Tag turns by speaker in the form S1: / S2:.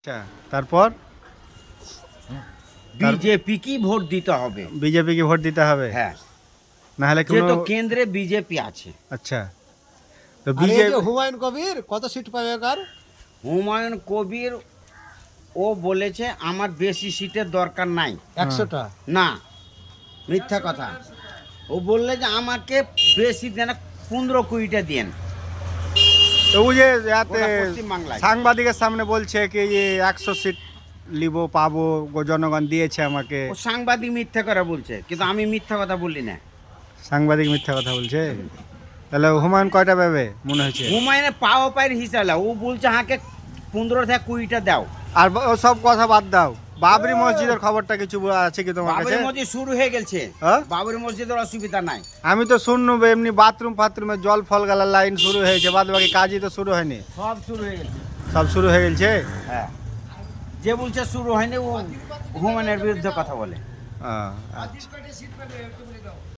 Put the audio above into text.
S1: আচ্ছা, তারপর
S2: বিজেপি কি ভোট দিতে হবে।
S1: বিজেপি কি ভোট দিতে হবে?
S2: হ্যাঁ,
S1: না হলে কোনো
S2: যেহেতু কেন্দ্রে বিজেপি আছে।
S1: আচ্ছা, তো
S3: আর এই
S1: বিজেপি
S3: যে হুমায়ুন কবির কত সিট পাবে কার?
S2: হুমায়ুন কবির ও বলেছে আমার বেশি সিটের দরকার নাই।
S3: 100টা।
S2: না, মিথ্যা কথা। ও বললে যে আমাকে বেশি দেন, 15-20টা দেন।
S1: তো ওই যে ইয়াতে
S2: ওটা পশ্চিমবাংলায়।
S1: সাংবাদিকের সামনে বলছে কি যে 100 সিট লিব পাবো, জনগণ দিয়েছে আমাকে।
S2: ও সাংবাদিক মিথ্যা করে বলছে, কিন্তু আমি মিথ্যা কথা বলি না।
S1: সাংবাদিক মিথ্যা কথা বলছে। তাহলে হুমায়ুন কয়টা পাবে মনে হয়েছে?
S2: হুমায়ুনের পাওয়া পায়ের হিসাব না। ও বলছে হাঁকে 15-20টা দাও।
S1: আর ও সব কথা বাদ দাও, বাবরি মসজিদের খবরটা কিছু আছে কি তোমার কাছে?
S2: বাবরি মসজিদ শুরু হয়ে গেছে।
S1: হ্যাঁ?
S2: বাবরি মসজিদের অসুবিধা নাই।
S1: আমি তো শুননু এমনি বাথরুম ফাথরুমে জল ফল গালার লাইন শুরু হয়েছে, বাদ বাকি কাজই তো শুরু হয়নি।
S2: সব শুরু হয়ে গেছে।
S1: সব শুরু হয়ে গেছে।
S2: হ্যাঁ, যে বলছে শুরু হয়নি ও হুমায়ুনের বিরুদ্ধে কথা বলে।
S1: আচ্ছা।